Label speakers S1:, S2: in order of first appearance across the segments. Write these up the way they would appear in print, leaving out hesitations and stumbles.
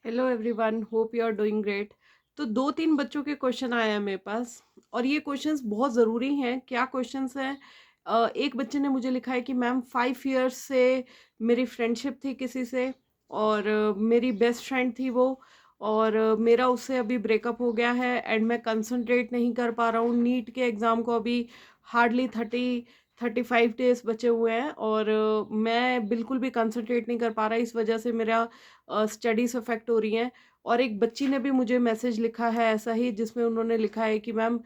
S1: Hello everyone, hope you are doing great. तो 2-3 बच्चों के क्वेश्चन आए हैं मेरे पास और ये क्वेश्चंस बहुत ज़रूरी हैं। क्या क्वेश्चंस हैं? एक बच्चे ने मुझे लिखा है कि मैम 5 इयर्स से मेरी फ्रेंडशिप थी किसी से और मेरी बेस्ट फ्रेंड थी वो और मेरा उससे अभी ब्रेकअप हो गया है एंड मैं कंसंट्रेट नहीं कर पा रहा हूँ। नीट के एग्ज़ाम को अभी हार्डली 30-35 डेज़ बचे हुए हैं और मैं बिल्कुल भी कंसंट्रेट नहीं कर पा रहा। इस वजह से मेरा स्टडीज़ अफ़ेक्ट हो रही हैं। और एक बच्ची ने भी मुझे मैसेज लिखा है ऐसा ही, जिसमें उन्होंने लिखा है कि मैम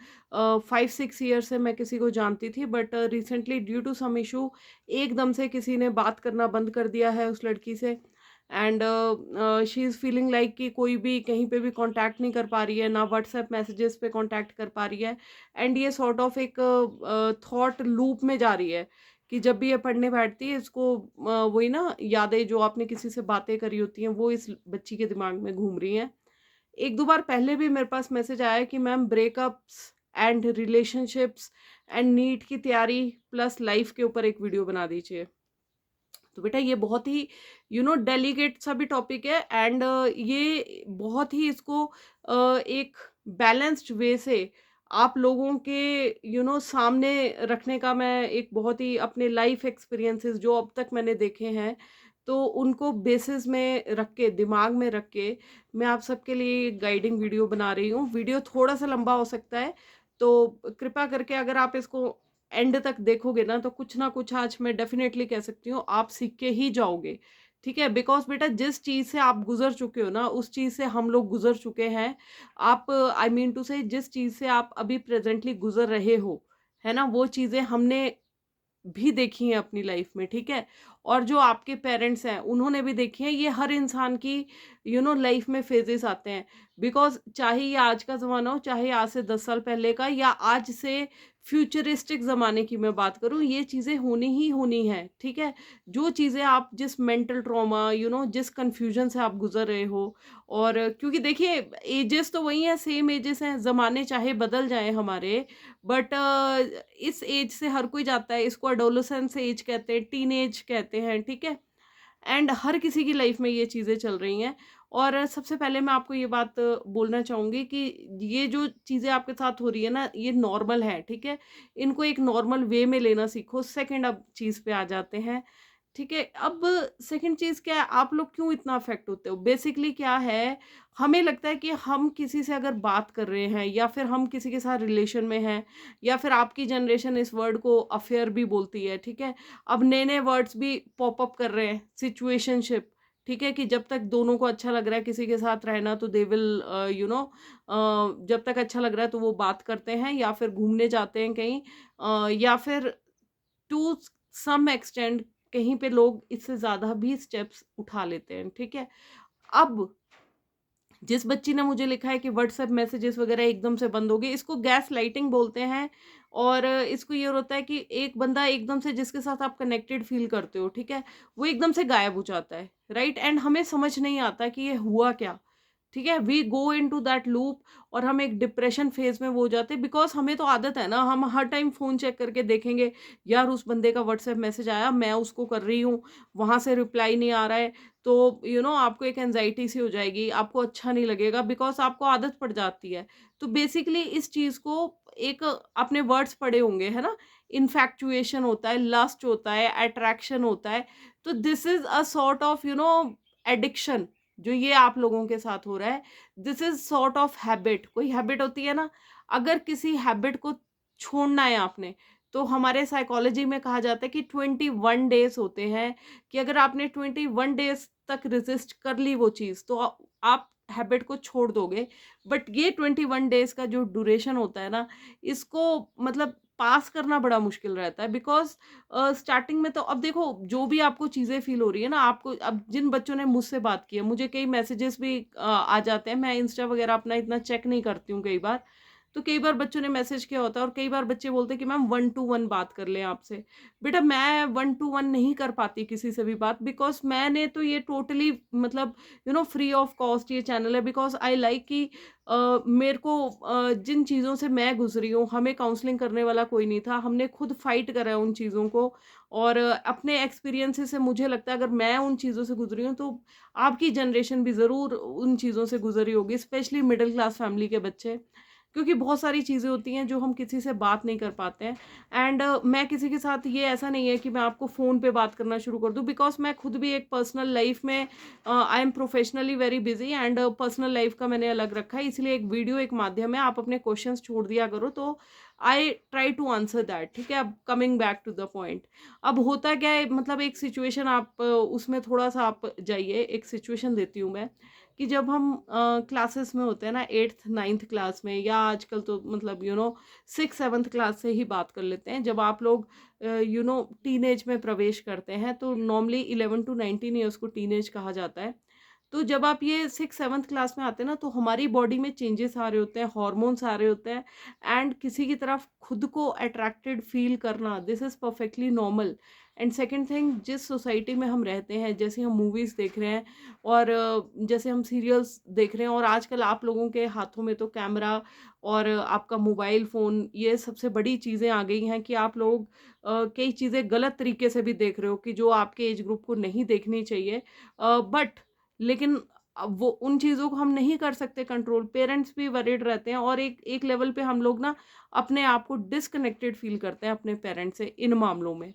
S1: 5-6 ईयर से मैं किसी को जानती थी but recently due to some issue एकदम से किसी ने बात करना बंद कर दिया है उस लड़की से and she is feeling like कि कोई भी कहीं पे भी कांटेक्ट नहीं कर पा रही है, ना व्हाट्सएप मैसेजेस पे कांटेक्ट कर पा रही है एंड ये सॉर्ट ऑफ एक थॉट लूप में जा रही है कि जब भी ये पढ़ने बैठती है इसको वही ना यादें जो आपने किसी से बातें करी होती हैं वो इस बच्ची के दिमाग में घूम रही हैं। 1-2 बार पहले भी मेरे पास मैसेज आया है कि ma'am breakups and relationships and NEET की तैयारी प्लस लाइफ के ऊपर एक वीडियो बना दीजिए। तो बेटा ये बहुत ही डेलिकेट सा भी टॉपिक है एंड ये बहुत ही इसको एक बैलेंस्ड वे से आप लोगों के सामने रखने का मैं एक बहुत ही अपने लाइफ एक्सपीरियंसेस जो अब तक मैंने देखे हैं तो उनको बेसिस में रख के दिमाग में रख के मैं आप सबके लिए गाइडिंग वीडियो बना रही हूँ। वीडियो थोड़ा सा लंबा हो सकता है तो कृपया करके अगर आप इसको एंड तक देखोगे ना कुछ आज मैं डेफिनेटली कह सकती हूँ आप सीख के ही जाओगे। ठीक है? बिकॉज़ बेटा जिस चीज़ से आप गुज़र चुके हो ना उस चीज़ से हम लोग गुज़र चुके हैं। आप आई मीन टू से जिस चीज़ से आप अभी प्रेज़ेंटली गुज़र रहे हो, है ना? वो चीज़ें हमने भी देखी हैं अपनी लाइफ में, ठीक है? और जो आपके पेरेंट्स हैं, उन्होंने भी देखी हैं। ये हर इंसान की लाइफ में फेजेस आते हैं। बिकॉज़ चाहे ये आज का ज़माना हो, चाहे आज से 10 साल पहले का या आज से फ्यूचरिस्टिक ज़माने की मैं बात करूँ, ये चीज़ें होनी ही होनी हैं, ठीक है? जो चीज़ें आप जिस मेंटल ट्रॉमा जिस कन्फ्यूज़न से आप गुज़र रहे हो और क्योंकि देखिए एजेस तो वही हैं, सेम एजेस हैं, ज़माने चाहे बदल जाएँ हमारे बट इस एज से हर कोई जाता है। इसको एडोलेसेंस एज कहते हैं, टीनेज कहते हैं, ठीक है? एंड हर किसी की लाइफ में ये चीज़ें चल रही हैं और सबसे पहले मैं आपको ये बात बोलना चाहूँगी कि ये जो चीज़ें आपके साथ हो रही है ना, ये नॉर्मल है, ठीक है? इनको एक नॉर्मल वे में लेना सीखो। सेकंड अब चीज़ पे आ जाते हैं, ठीक है? अब सेकंड चीज़ क्या है, आप लोग क्यों इतना अफ़ेक्ट होते हो? बेसिकली क्या है, हमें लगता है कि हम किसी से अगर बात कर रहे हैं या फिर हम किसी के साथ रिलेशन में हैं या फिर आपकी जनरेशन इस वर्ड को अफ़ेयर भी बोलती है, ठीक है? अब नए-नए वर्ड्स भी पॉप अप कर रहे हैं, सिचुएशनशिप, ठीक है? कि जब तक दोनों को अच्छा लग रहा है किसी के साथ रहना तो दे विल जब तक अच्छा लग रहा है तो वो बात करते हैं या फिर घूमने जाते हैं कहीं या फिर टू सम एक्सटेंड कहीं पे लोग इससे ज़्यादा भी स्टेप्स उठा लेते हैं, ठीक है? अब जिस बच्ची ने मुझे लिखा है कि व्हाट्सएप मैसेजेस वगैरह एकदम से बंद हो गए, इसको गैस लाइटिंग बोलते हैं और इसको ये होता है कि एक बंदा एकदम से जिसके साथ आप कनेक्टेड फ़ील करते हो, ठीक है? वो एकदम से गायब हो जाता है, राइट? एंड हमें समझ नहीं आता कि ये हुआ क्या? ठीक है? We go into that loop और हम एक डिप्रेशन फ़ेज़ में वो हो जाते हैं बिकॉज़ हमें तो आदत है ना, हम हर टाइम फ़ोन चेक करके देखेंगे, यार उस बंदे का व्हाट्सएप मैसेज आया, मैं उसको कर रही हूँ, वहाँ से रिप्लाई नहीं आ रहा है, तो आपको एक एंग्जायटी सी हो जाएगी, आपको अच्छा नहीं लगेगा बिकॉज़ आपको आदत पड़ जाती है। तो बेसिकली इस चीज़ को एक आपने वर्ड्स पढ़े होंगे, है ना? इन्फैक्चुएशन होता है, लस्ट होता है, अट्रैक्शन होता है। तो this is a sort of addiction जो ये आप लोगों के साथ हो रहा है। This is sort of habit. कोई हैबिट होती है ना, अगर किसी हैबिट को छोड़ना है आपने, तो हमारे साइकोलॉजी में कहा जाता है कि 21 डेज़ होते हैं कि अगर आपने 21 डेज़ तक रेज़िस्ट कर ली वो चीज़, तो आप हैबिट को छोड़ दोगे। बट ये 21 डेज़ का जो ड्यूरेशन होता है ना, इसको मतलब पास करना बड़ा मुश्किल रहता है बिकॉज़ स्टार्टिंग में तो अब देखो जो भी आपको चीज़ें फ़ील हो रही है ना, आपको अब जिन बच्चों ने मुझसे बात की है, मुझे कई मैसेजेस भी आ जाते हैं। मैं इंस्टा वगैरह अपना इतना चेक नहीं करती हूँ कई बार। तो कई बार बच्चों ने मैसेज किया होता है और कई बार बच्चे बोलते हैं कि मैम 1 टू 1 बात कर लें आपसे। बेटा मैं 1 टू 1 नहीं कर पाती किसी से भी बात, बिकॉज़ मैंने तो ये टोटली मतलब फ्री ऑफ कॉस्ट ये चैनल है, बिकॉज़ आई लाइक कि मेरे को जिन चीज़ों से मैं गुज़री हूँ, हमें काउंसलिंग करने वाला कोई नहीं था। हमने खुद फाइट करा है उन चीज़ों को, और अपने एक्सपीरियंसेस से मुझे लगता है अगर मैं उन चीज़ों से गुज़री हूँ, तो आपकी जनरेशन भी ज़रूर उन चीज़ों से गुज़री होगी, स्पेशली मिडल क्लास फैमिली के बच्चे। क्योंकि बहुत सारी चीज़ें होती हैं जो हम किसी से बात नहीं कर पाते हैं, एंड मैं किसी के साथ ये ऐसा नहीं है कि मैं आपको फ़ोन पे बात करना शुरू कर दूँ, बिकॉज़ मैं खुद भी एक पर्सनल लाइफ़ में I am professionally very busy, and personal life का मैंने अलग रखा है, इसलिए एक वीडियो एक माध्यम है, आप अपने क्वेश्चंस छोड़ दिया करो, तो I try to answer that, ठीक है? अब coming back to the point, अब होता क्या है, मतलब एक सिचुएशन आप उसमें थोड़ा-सा आप जाइए, एक सिचुएशन देती हूँ मैं, कि जब हम क्लासेस में होते हैं ना 8th 9th क्लास में, या आजकल तो मतलब 6th 7th क्लास से ही बात कर लेते हैं, जब आप लोग टीनेज में प्रवेश करते हैं, तो नॉर्मली 11 टू 19 ईयर्स को टीनेज कहा जाता है। तो जब आप ये 6th 7th क्लास में आते हैं ना, तो हमारी बॉडी में चेंजेस आ रहे होते हैं, हॉर्मोन्स आ रहे होते हैं, एंड किसी की तरफ खुद को अट्रैक्टेड फील करना, this is perfectly normal. And second thing, जिस सोसाइटी में हम रहते हैं, जैसे हम मूवीज़ देख रहे हैं, और जैसे हम सीरियल्स देख रहे हैं, और आजकल आप लोगों के हाथों में तो कैमरा और आपका मोबाइल फ़ोन, ये सबसे बड़ी चीज़ें आ गई हैं कि आप लोग कई चीज़ें गलत तरीके से भी देख रहे हो, कि जो आपके एज ग्रुप को नहीं देखनी चाहिए। बट लेकिन अब वो उन चीज़ों को हम नहीं कर सकते कंट्रोल, पेरेंट्स भी वरीड रहते हैं, और एक एक लेवल पे हम लोग ना अपने आप को डिस्कनेक्टेड फ़ील करते हैं अपने पेरेंट्स से इन मामलों में,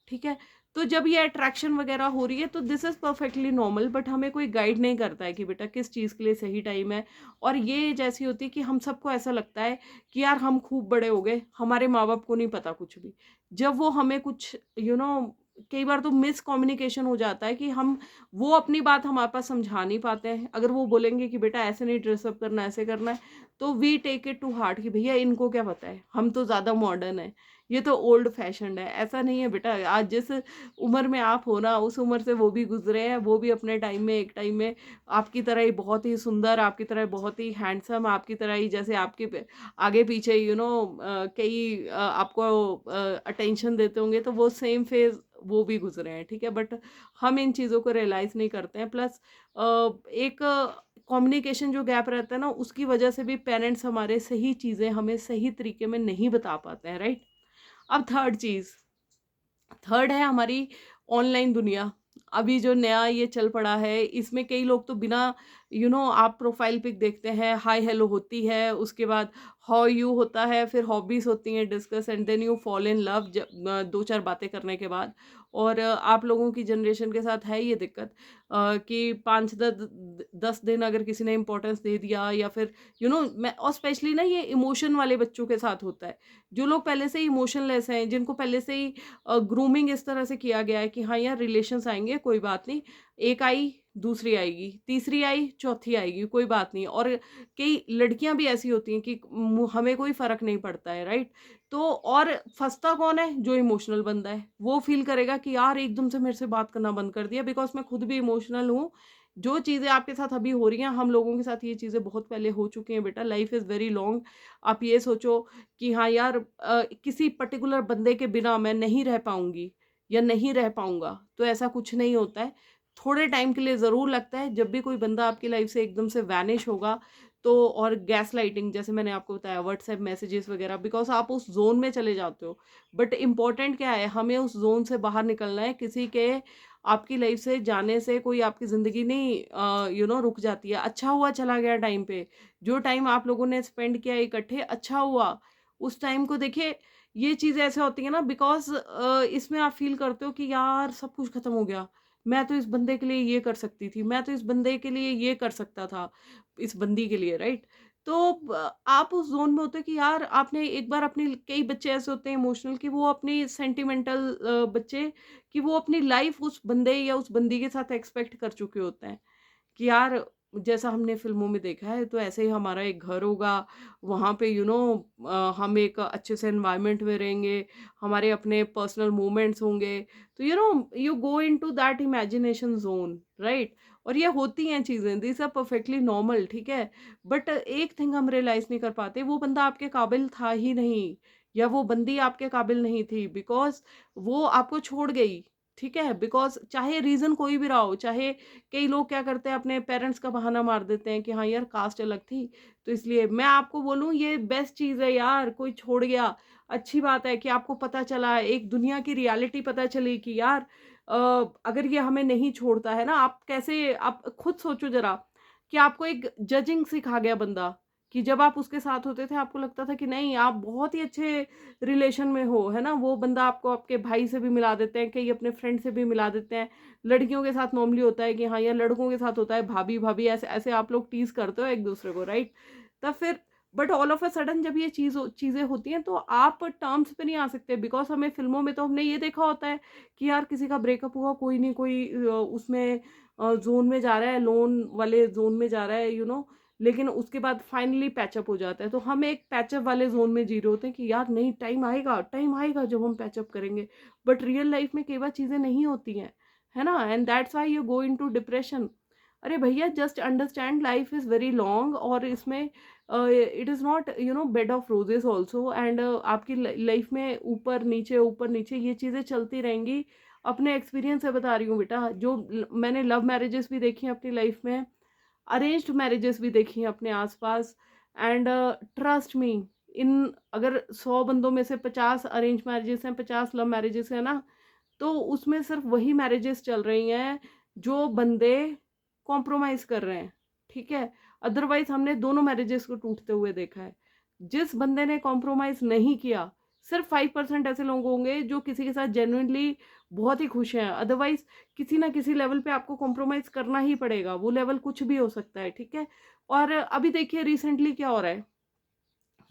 S1: ठीक है? तो जब ये अट्रैक्शन वगैरह हो रही है, तो this is perfectly normal, but हमें कोई गाइड नहीं करता है कि बेटा किस चीज़ के लिए सही टाइम है। और ये एज ऐसी होती है कि हम सबको ऐसा लगता है कि यार हम खूब बड़े हो गए, हमारे माँ-बाप को नहीं पता कुछ भी। जब वो हमें कुछ कई बार तो मिसकम्युनिकेशन हो जाता है कि वो अपनी बात हमारे पास समझा नहीं पाते हैं। अगर वो बोलेंगे कि बेटा ऐसे नहीं ड्रेस अप करना, ऐसे करना है, तो we take it to heart कि भैया इनको क्या पता है, हम तो ज़्यादा मॉडर्न हैं, ये तो ओल्ड फैशन्ड है। ऐसा नहीं है बेटा, आज जिस उम्र में आप हो ना, उस उम्र से वो भी गुज़रे हैं, वो भी अपने टाइम में, एक टाइम में आपकी तरह ही बहुत ही सुंदर, आपकी तरह बहुत ही हैंडसम, आपकी तरह ही जैसे आपके आगे पीछे कई आपको अटेंशन देते होंगे, तो वो सेम फेज़ वो भी गुज़रे हैं, ठीक है? बट हम इन चीज़ों को रियलाइज़ नहीं करते हैं। प्लस एक कम्युनिकेशन जो गैप रहता है ना, उसकी वजह से भी पेरेंट्स हमारे सही चीज़ें हमें सही तरीके में नहीं बता पाते हैं, राइट? अब थर्ड है हमारी ऑनलाइन दुनिया। अभी जो नया ये चल पड़ा है, इसमें कई लोग तो बिना आप प्रोफाइल पिक देखते हैं, हाय हेलो होती है, उसके बाद हाउ यू होता है, फिर हॉबीज़ होती हैं discuss, and then you fall in love 2-4 बातें करने के बाद। और आप लोगों की जनरेशन के साथ है ये दिक्कत, कि 5 10 दिन अगर किसी ने इम्पोर्टेंस दे दिया, या फिर मैं, और स्पेशली ना ये इमोशन वाले बच्चों के साथ होता है। जो लोग पहले से ही इमोशनलेस हैं, जिनको पहले से ही ग्रूमिंग इस तरह से किया गया है कि हाँ यार रिलेशंस आएँगे, कोई बात नहीं, एक आई, दूसरी आएगी, तीसरी आई, चौथी आएगी, कोई बात नहीं। और कई लड़कियाँ भी ऐसी होती हैं कि हमें कोई फ़र्क नहीं पड़ता है, राइट? तो और फँसता कौन है? जो इमोशनल बंदा है। वो फ़ील करेगा कि यार एकदम से मेरे से बात करना बंद कर दिया, बिकॉज़ मैं खुद भी इमोशनल हूँ। जो चीज़ें आपके साथ अभी हो रही हैं, हम लोगों के साथ ये चीज़ें बहुत पहले हो चुकी हैं बेटा, लाइफ़ इज़ वेरी लॉन्ग। आप ये सोचो कि हाँ यार, किसी पर्टिकुलर बंदे के बिना मैं नहीं रह पाऊँगी या नहीं रह पाऊँगा, तो ऐसा कुछ नहीं होता है। थोड़े टाइम के लिए ज़रूर लगता है, जब भी कोई बंदा आपकी लाइफ़ से एकदम से वैनिश होगा, तो और गैसलाइटिंग जैसे मैंने आपको बताया, व्हाट्सएप मैसेजेस वगैरह, बिकॉज़ आप उस ज़ोन में चले जाते हो। बट इम्पोर्टेंट क्या है, हमें उस ज़ोन से बाहर निकलना है, किसी के आपकी लाइफ़ से जाने से कोई आपकी ज़िंदगी नहीं रुक जाती है। अच्छा हुआ चला गया टाइम पे, जो टाइम आप लोगों ने स्पेंड किया इकट्ठे, अच्छा हुआ। उस टाइम को देखिए, ये चीज़ें ऐसे होती हैं ना, बिकॉज़ इसमें आप फ़ील करते हो कि यार सब कुछ खत्म हो गया। मैं तो इस बंदे के लिए ये कर सकती थी, मैं तो इस बंदे के लिए ये कर सकता था, इस बंदी के लिए, राइट? तो आप उस ज़ोन में होते हो कि यार आपने एक बार अपनी, कई बच्चे ऐसे होते हैं इमोशनल, कि वो अपनी सेंटिमेंटल बच्चे, कि वो अपनी लाइफ़ उस बंदे या उस बंदी के साथ एक्सपेक्ट कर चुके होते हैं। कि यार जैसा हमने फ़िल्मों में देखा है, तो ऐसे ही हमारा एक घर होगा, वहाँ पे हम एक अच्छे से एनवायरनमेंट में रहेंगे, हमारे अपने पर्सनल मोमेंट्स होंगे, तो you go into that imagination zone, right? और ये होती हैं चीज़ें, दीज़ आर परफेक्टली नॉर्मल, ठीक है? बट एक थिंग हम रियलाइज़ नहीं कर पाते, वो बंदा आपके काबिल था ही नहीं, या वो बंदी आपके काबिल नहीं थी, बिकॉज़ वो आपको छोड़ गई, ठीक है? बिकॉज़ चाहे रीज़न कोई भी रहा हो, चाहे कई लोग क्या करते हैं, अपने पेरेंट्स का बहाना मार देते हैं कि हाँ यार, कास्ट अलग थी, तो इसलिए। मैं आपको बोलूँ, ये बेस्ट चीज़ है यार, कोई छोड़ गया, अच्छी बात है कि आपको पता चला, एक दुनिया की रियलिटी पता चली कि यार अ, अगर ये हमें नहीं छोड़ता है ना, आप खुद सोचो ज़रा कि आपको एक जजिंग सिखा गया बंदा, कि जब आप उसके साथ होते थे, आपको लगता था कि नहीं, आप बहुत ही अच्छे रिलेशन में हो, है ना? वो बंदा आपको आपके भाई से भी मिला देते हैं, कई अपने फ्रेंड से भी मिला देते हैं। लड़कियों के साथ नॉर्मली होता है कि हाँ, या लड़कों के साथ होता है, भाभी भाभी ऐसे ऐसे आप लोग टीज करते हो एक दूसरे को, राइट? तब फिर but all of a sudden जब ये चीजें होती हैं, तो आप टर्म्स पे नहीं आ सकते, बिकॉज हमें फिल्मों में तो हमने ये देखा होता है कि यार किसी का ब्रेकअप हुआ, कोई नहीं कोई उसमें जोन में जा रहा है, लोन वाले जोन में जा रहा है, लेकिन उसके बाद फाइनली पैचअप हो जाता है, तो हम एक पैचअप वाले जोन में जी रहे होते हैं कि यार नहीं, टाइम आएगा जब हम पैचअप करेंगे। बट रियल लाइफ में कई बार चीजें नहीं होती हैं, है ना? And that's why you go into depression. अरे भैया, just understand, life is very long, और इसमें it is not bed of roses also, and आपकी लाइफ में ऊपर नीचे ये चीज़ें चलती रहेंगी। अपने एक्सपीरियंस से बता रही हूँ बेटा, मैंने लव मैरिजेस भी देखी हैं अपनी लाइफ में, अरेंज्ड मैरिजेस भी देखी हैं अपने आसपास, एंड ट्रस्ट मी, इन अगर 100 बंदों में से 50 अरेंज मैरिजेस हैं, 50 लव मैरिजेस हैं ना, तो उसमें सिर्फ वही मैरिजेस चल रही हैं जो बंदे कॉम्प्रोमाइज कर रहे हैं, ठीक है? अदरवाइज हमने दोनों मैरिजेस को टूटते हुए देखा है। जिस बंदे ने कॉम्प्रोमाइज नहीं किया, सिर्फ 5% ऐसे लोग होंगे जो किसी के साथ जेन्युइनली बहुत ही खुश हैं। अदरवाइज किसी ना किसी लेवल पे आपको कॉम्प्रोमाइज करना ही पड़ेगा, वो लेवल कुछ भी हो सकता है, ठीक है? और अभी देखिए रिसेंटली क्या हो रहा है,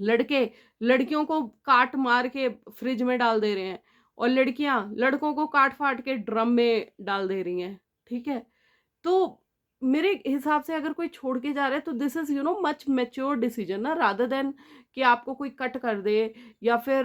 S1: लड़के लड़कियों को काट मार के फ्रिज में डाल दे रहे हैं, और लड़कियां लड़कों को काट फाट के ड्रम में डाल दे रही हैं, ठीक है? तो मेरे हिसाब से अगर कोई छोड़ के जा रहा है, तो this is much mature decision ना, रादर देन कि आपको कोई कट कर दे, या फिर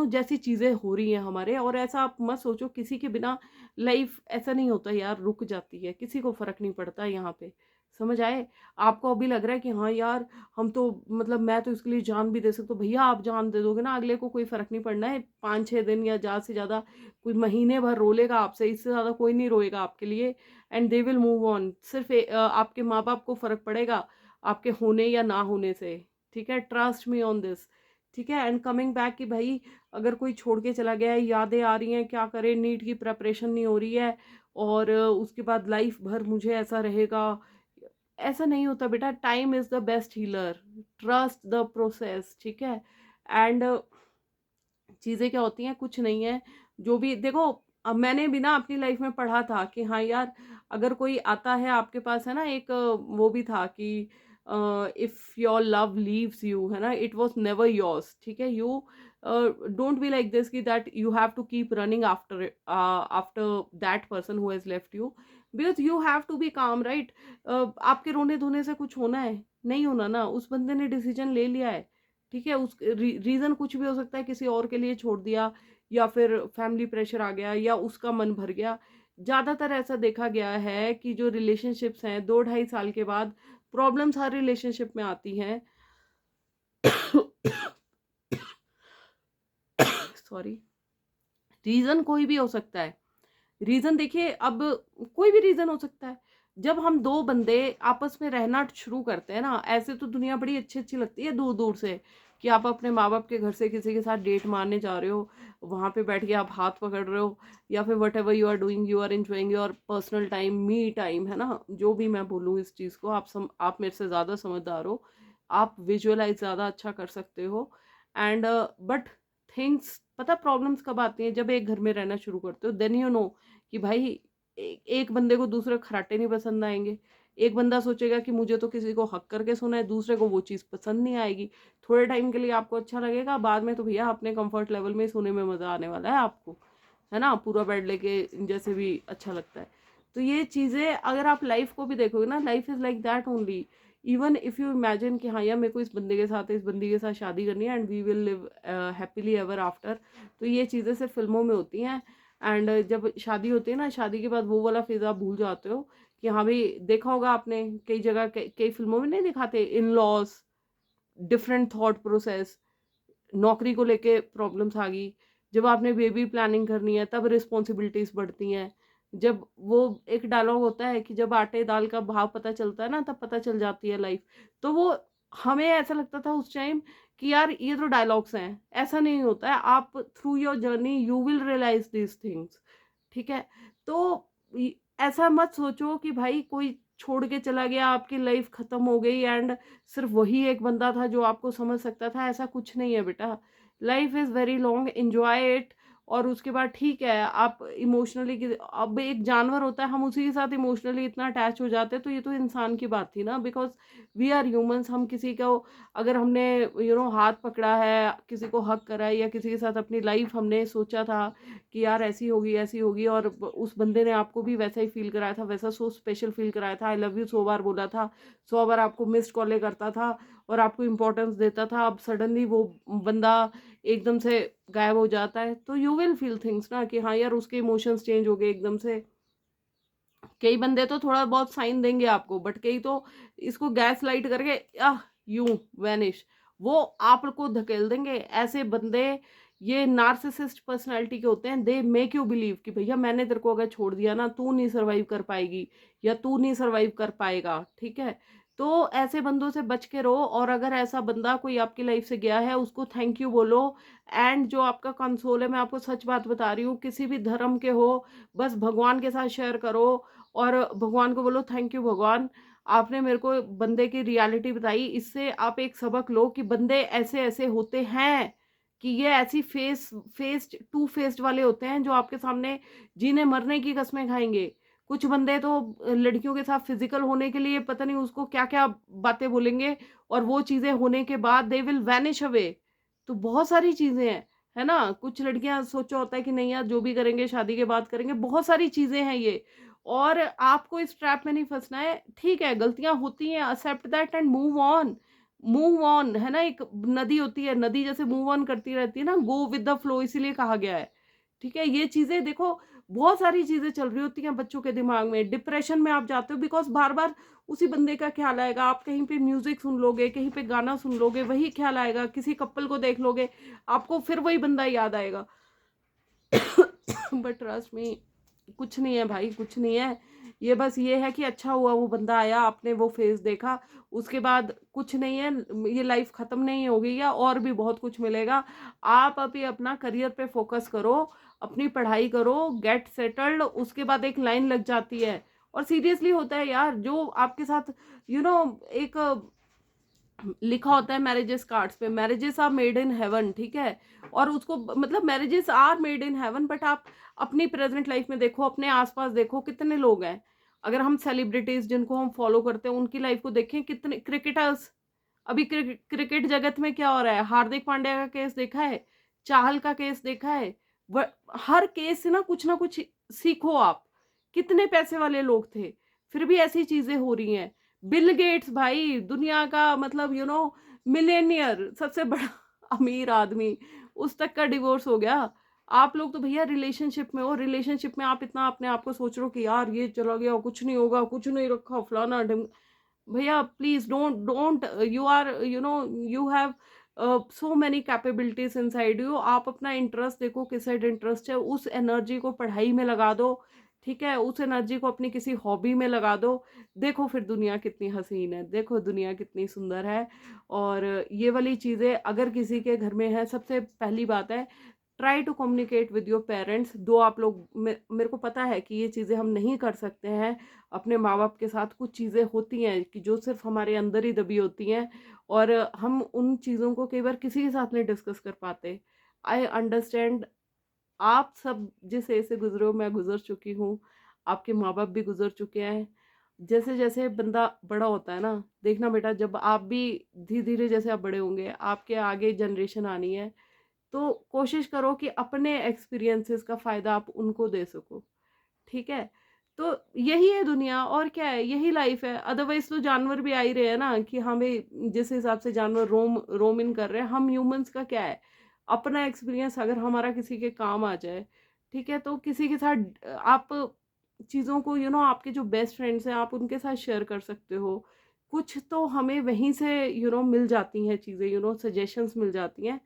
S1: जैसी चीजें हो रही हैं हमारे। और ऐसा आप मत सोचो, किसी के बिना लाइफ ऐसा नहीं होता यार, रुक जाती है, किसी को फर्क नहीं पड़ता यहाँ पे, समझ आए? आपको अभी लग रहा है कि हाँ यार, हम तो मतलब मैं तो इसके लिए जान भी दे सकता हूँ, भैया आप जान दे दोगे ना, अगले को कोई फर्क नहीं पड़ना है, 5-6 दिन या ज़्यादा से ज़्यादा कोई महीने भर रो लेगा आपसे, इससे ज़्यादा कोई नहीं रोएगा आपके लिए, and they will move on. सिर्फ आपके माँ बाप को फर्क पड़ेगा आपके होने या ना होने से, ठीक है? ट्रस्ट मी ऑन दिस, ठीक है? एंड कमिंग बैक कि भाई, अगर कोई छोड़ के चला गया है, यादें आ रही हैं, क्या करें, नीट की प्रिपरेशन नहीं हो रही है, और उसके बाद लाइफ भर मुझे ऐसा रहेगा, ऐसा नहीं होता बेटा। Time is the best healer, trust the process, ठीक है? एंड चीज़ें क्या होती हैं, कुछ नहीं है, जो भी देखो, अब मैंने भी ना अपनी लाइफ में पढ़ा था कि हाँ यार, अगर कोई आता है आपके पास, है ना, एक वो भी था कि if your love leaves you, है ना, इट वाज नेवर योर्स, ठीक है? You don't be like this कि that you have to keep running after after that person who has left you, because you have to be calm, right? आपके रोने धोने से कुछ होना है? नहीं होना ना, उस बंदे ने डिसीजन ले लिया है, ठीक है? उस रीज़न कुछ भी हो सकता है, किसी और के लिए छोड़ दिया, या फिर फैमिली प्रेशर आ गया, या उसका मन भर गया। ज़्यादातर ऐसा देखा गया है कि जो रिलेशनशिप्स हैं, 2-2.5 साल के बाद प्रॉब्लम्स हर रिलेशनशिप में आती हैं। सॉरी। रीज़न कोई भी हो सकता है। रीज़न देखिए, अब कोई भी रीज़न हो सकता है। जब हम 2 बंदे आपस में रहना शुरू करते हैं ना, ऐसे तो दुनिया बड़ी अच्छी-अच्छी लगती है दूर-दूर से, कि आप अपने माँ-बाप के घर से किसी के साथ डेट मारने जा रहे हो, वहाँ पे बैठ के आप हाथ पकड़ रहे हो, या फिर whatever you are doing, you are enjoying your personal time, me time, है ना? जो भी मैं बोलूँ इस चीज़ को, आप मेरे से ज़्यादा समझदार हो, आप विजुअलाइज़ ज़्यादा अच्छा कर सकते हो। एंड बट थिंग्स, पता प्रॉब्लम्स कब आती हैं? जब एक घर में रहना शुरू करते हो, देन यू नो कि भाई, एक बंदे को दूसरे खर्राटे नहीं पसंद आएंगे। एक बंदा सोचेगा कि मुझे तो किसी को हक करके सुना है, दूसरे को वो चीज़ पसंद नहीं आएगी। थोड़े टाइम के लिए आपको अच्छा लगेगा, बाद में तो भैया अपने कंफर्ट लेवल में सोने में मज़ा आने वाला है आपको, है ना? पूरा बेड लेके जैसे भी अच्छा लगता है। तो ये चीज़ें अगर आप लाइफ को भी देखोगे ना, life is like that only. Even if you imagine कि हाँ यार मेरे को इस बंदे के साथ, इस बंदी के साथ शादी करनी है and we will live happily ever after, तो ये चीज़ें सिर्फ फिल्मों में होती हैं। एंड जब शादी होती है ना, शादी के बाद वो वाला फेज़ आप भूल जाते हो कि हाँ भाई, देखा होगा आपने कई जगह, कई फिल्मों में नहीं दिखाते in-laws, different thought process, नौकरी को लेके प्रॉब्लम्स आ गई, जब आपने बेबी प्लानिंग करनी है तब रिस्पॉन्सिबिलिटीज बढ़ती हैं। जब वो एक डायलॉग होता है कि जब आटे दाल का भाव पता चलता है ना, तब पता चल जाती है लाइफ। तो वो हमें ऐसा लगता था उस टाइम कि यार ये तो डायलॉग्स हैं, ऐसा नहीं होता है। आप through your journey you will realise these things. ठीक है, तो ऐसा मत सोचो कि भाई कोई छोड़ के चला गया, आपकी लाइफ खत्म हो गई एंड सिर्फ वही एक बंदा था जो आपको समझ सकता था। ऐसा कुछ नहीं है बेटा, life is very long, enjoy it. और उसके बाद ठीक है, आप इमोशनली, अब एक जानवर होता है, हम उसी के साथ इमोशनली इतना अटैच हो जाते हैं, तो ये तो इंसान की बात थी ना, बिकॉज वी आर ह्यूमंस। हम किसी को अगर हमने हाथ पकड़ा है, किसी को हक करा है, या किसी के साथ अपनी लाइफ हमने सोचा था कि यार ऐसी होगी ऐसी होगी, और उस बंदे ने आपको भी वैसा ही फील कराया था, वैसा सो स्पेशल फील कराया था, आई लव यू 100 बार बोला था, 100 बार आपको मिस्ड कॉलें करता था और आपको इम्पोर्टेंस देता था, अब सडनली वो बंदा एकदम से गायब हो जाता है, तो यू विल फील थिंग्स ना कि हाँ यार उसके इमोशंस चेंज हो गए एकदम से। कई बंदे तो थोड़ा बहुत साइन देंगे आपको, बट कई तो इसको गैस लाइट करके यू वैनिश, वो आपको धकेल देंगे। ऐसे बंदे ये नार्सिसिस्ट पर्सनालिटी के होते हैं, दे मेक यू बिलीव कि भैया मैंने तेरे को अगर छोड़ दिया ना, तू नहीं सर्वाइव कर पाएगी या तू नहीं सर्वाइव कर पाएगा। ठीक है, तो ऐसे बंदों से बच के रहो। और अगर ऐसा बंदा कोई आपकी लाइफ से गया है, उसको थैंक यू बोलो। एंड जो आपका कंसोल है, मैं आपको सच बात बता रही हूँ, किसी भी धर्म के हो, बस भगवान के साथ शेयर करो और भगवान को बोलो थैंक यू भगवान, आपने मेरे को बंदे की रियलिटी बताई। इससे आप एक सबक लो कि बंदे ऐसे ऐसे होते हैं, कि ये ऐसी फेस्ड टू फेस्ड वाले होते हैं जो आपके सामने जीने मरने की कस्में खाएंगे। कुछ बंदे तो लड़कियों के साथ फिजिकल होने के लिए पता नहीं उसको क्या क्या बातें बोलेंगे, और वो चीजें होने के बाद दे विल वैनिश अवे। तो बहुत सारी चीजें हैं, है ना। कुछ लड़कियां सोचा होता है कि नहीं यार जो भी करेंगे शादी के बाद करेंगे, बहुत सारी चीजें हैं ये। और आपको इस ट्रैप में नहीं फंसना है। ठीक है, गलतियां होती हैं, accept that and move on. Move on, है ना, एक नदी होती है, नदी जैसे मूव ऑन करती रहती है ना, गो विद द फ्लो, इसीलिए कहा गया है। ठीक है, ये चीजें देखो, बहुत सारी चीजें चल रही होती हैं बच्चों के दिमाग में, डिप्रेशन में आप जाते हो बिकॉज बार बार उसी बंदे का ख्याल आएगा। आप कहीं पे म्यूजिक सुन लोगे, कहीं पे गाना सुन लोगे, वही ख्याल आएगा, किसी कपल को देख लोगे, आपको फिर वही बंदा याद आएगा। बट ट्रस्ट मी, कुछ नहीं है भाई, कुछ नहीं है। ये बस ये है कि अच्छा हुआ वो बंदा आया, आपने वो फेस देखा, उसके बाद कुछ नहीं है, ये लाइफ खत्म नहीं होगी, या और भी बहुत कुछ मिलेगा। आप अभी अपना करियर पे फोकस करो, अपनी पढ़ाई करो, गेट सेटल्ड, उसके बाद एक लाइन लग जाती है। और सीरियसली होता है यार, जो आपके साथ एक लिखा होता है मैरिजेस कार्ड्स पे, marriages are made in heaven. ठीक है, और उसको मतलब marriages are made in heaven, but आप अपनी प्रेजेंट लाइफ में देखो, अपने आसपास देखो कितने लोग हैं। अगर हम सेलिब्रिटीज जिनको हम फॉलो करते हैं उनकी लाइफ को देखें, कितने क्रिकेटर्स, अभी क्रिकेट जगत में क्या हो रहा है, हार्दिक पांड्या का केस देखा है, चाहल का केस देखा है। हर केस से ना कुछ सीखो आप। कितने पैसे वाले लोग थे, फिर भी ऐसी चीजें हो रही हैं। बिल गेट्स भाई, दुनिया का मतलब मिलेनियर, सबसे बड़ा अमीर आदमी, उस तक का डिवोर्स हो गया। आप लोग तो भैया रिलेशनशिप में हो, रिलेशनशिप में आप इतना अपने आप को सोच रहे हो कि यार ये चला गया, कुछ नहीं होगा, कुछ नहीं रखा, फलाना ढिम। भैया please don't don't, you are you have so many capabilities inside you. आप अपना इंटरेस्ट देखो, किस साइड इंटरेस्ट है, उस एनर्जी को पढ़ाई में लगा दो। ठीक है, उस एनर्जी को अपनी किसी हॉबी में लगा दो। देखो फिर दुनिया कितनी हसीन है, देखो दुनिया कितनी सुंदर है। और ये वाली चीज़ें अगर किसी के घर में है, सबसे पहली बात है, try to communicate with your parents. दो आप लोग, मेरे को पता है कि ये चीज़ें हम नहीं कर सकते हैं अपने माँ बाप के साथ, कुछ चीज़ें होती हैं कि जो सिर्फ हमारे अंदर ही दबी होती हैं, और हम उन चीज़ों को कई बार किसी के साथ नहीं डिस्कस कर पाते। आई अंडरस्टैंड, आप सब जिस एज से गुजरे हो, मैं गुजर चुकी हूँ, आपके माँ बाप भी गुजर चुके हैं। जैसे जैसे बंदा बड़ा होता है ना, देखना बेटा, जब आप भी धीरे धीरे जैसे आप बड़े होंगे, आपके आगे जनरेशन आनी है, तो कोशिश करो कि अपने एक्सपीरियंसेस का फ़ायदा आप उनको दे सको। ठीक है, तो यही है दुनिया, और क्या है, यही लाइफ है। अदरवाइज तो जानवर भी आ ही रहे हैं ना, कि हमें जिस हिसाब से जानवर रोम इन कर रहे हैं, हम ह्यूमंस का क्या है, अपना एक्सपीरियंस अगर हमारा किसी के काम आ जाए, ठीक है, तो किसी के साथ आप चीज़ों को आपके जो बेस्ट फ्रेंड्स हैं आप उनके साथ शेयर कर सकते हो। कुछ तो हमें वहीं से मिल जाती हैं चीज़ें, सजेशंस मिल जाती हैं।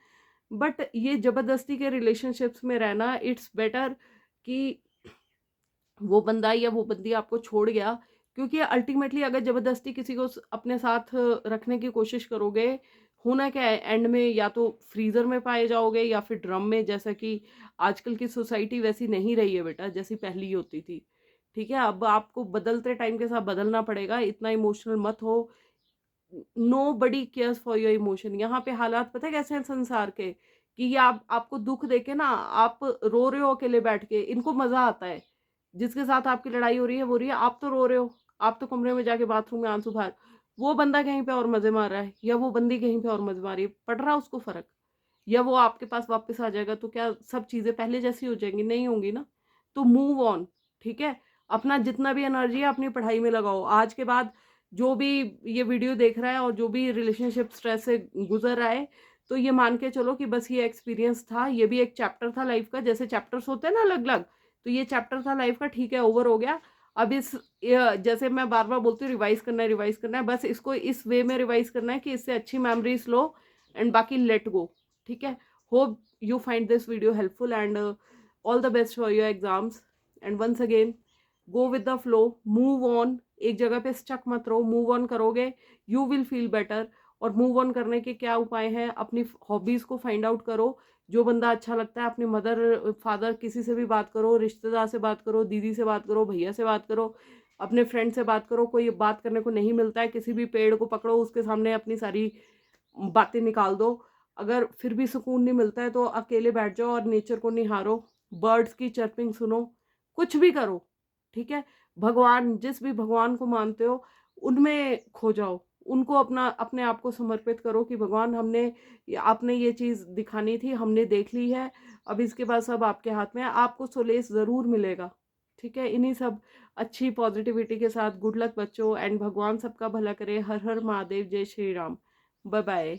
S1: बट ये ज़बरदस्ती के रिलेशनशिप्स में रहना, इट्स बेटर कि वो बंदा या वो बंदी आपको छोड़ गया, क्योंकि अल्टीमेटली अगर ज़बरदस्ती किसी को अपने साथ रखने की कोशिश करोगे, होना क्या है एंड में, या तो फ्रीज़र में पाए जाओगे या फिर ड्रम में, जैसा कि आजकल की सोसाइटी वैसी नहीं रही है बेटा, जैसी पहली होती थी। ठीक है? अब आपको बदलते टाइम के साथ बदलना पड़ेगा, इतना इमोशनल मत हो। Nobody cares for your emotion. यहाँ पे हालात पता है कैसे हैं संसार के, कि ये आपको दुख देके ना आप रो रहे हो अकेले बैठ के, इनको मजा आता है। जिसके साथ आपकी लड़ाई हो रही है वो रही है, आप तो रो रहे हो, आप तो कमरे में जाके बाथरूम में आंसू बाहर, वो बंदा कहीं पे और मजे मार रहा है, या वो बंदी कहीं पे और मजे मार रही है, पड़ रहा है उसको फर्क? या वो आपके पास वापस आ जाएगा तो क्या सब चीजें पहले जैसी हो जाएंगी? नहीं होंगी ना। तो मूव ऑन। ठीक है? अपना जितना भी एनर्जी है अपनी पढ़ाई में लगाओ। आज के बाद जो भी ये वीडियो देख रहा है और जो भी रिलेशनशिप स्ट्रेस से गुजर रहा है, तो ये मान के चलो कि बस ये एक्सपीरियंस था, ये भी एक चैप्टर था लाइफ का, जैसे चैप्टर्स होते हैं ना अलग अलग, तो ये चैप्टर था लाइफ का, ठीक है, ओवर हो गया। अब जैसे मैं बार बार बोलती हूँ, रिवाइज करना है, बस इसको इस वे में रिवाइज करना है कि इससे अच्छी मेमोरीज लो, एंड बाकी लेट गो। ठीक है? Hope you find this video helpful, and all the best for your exams. And once again, go with the flow, move on. एक जगह पे स्टक मत रहो, मूव ऑन करोगे, यू विल फील बेटर। और move on करने के क्या उपाय हैं? अपनी हॉबीज को फाइंड आउट करो, जो बंदा अच्छा लगता है, अपने मदर फादर किसी से भी बात करो, रिश्तेदार से बात करो, दीदी से बात करो, भैया से बात करो, अपने फ्रेंड से बात करो। कोई बात करने को नहीं मिलता है, किसी भी पेड़ को पकड़ो, उसके सामने अपनी सारी बातें निकाल दो। अगर फिर भी सुकून नहीं मिलता है तो अकेले बैठ जाओ और नेचर को निहारो, बर्ड्स की चर्पिंग सुनो, कुछ भी करो। ठीक है? भगवान, जिस भी भगवान को मानते हो उनमें खो जाओ, उनको अपना अपने आप को समर्पित करो कि भगवान, आपने ये चीज़ दिखानी थी, हमने देख ली है, अब इसके बाद सब आपके हाथ में है, आपको सोलेस ज़रूर मिलेगा। ठीक है? इन्हीं सब अच्छी पॉजिटिविटी के साथ गुड लक बच्चों, एंड भगवान सबका भला करे। हर हर महादेव, जय श्री राम। Bye bye.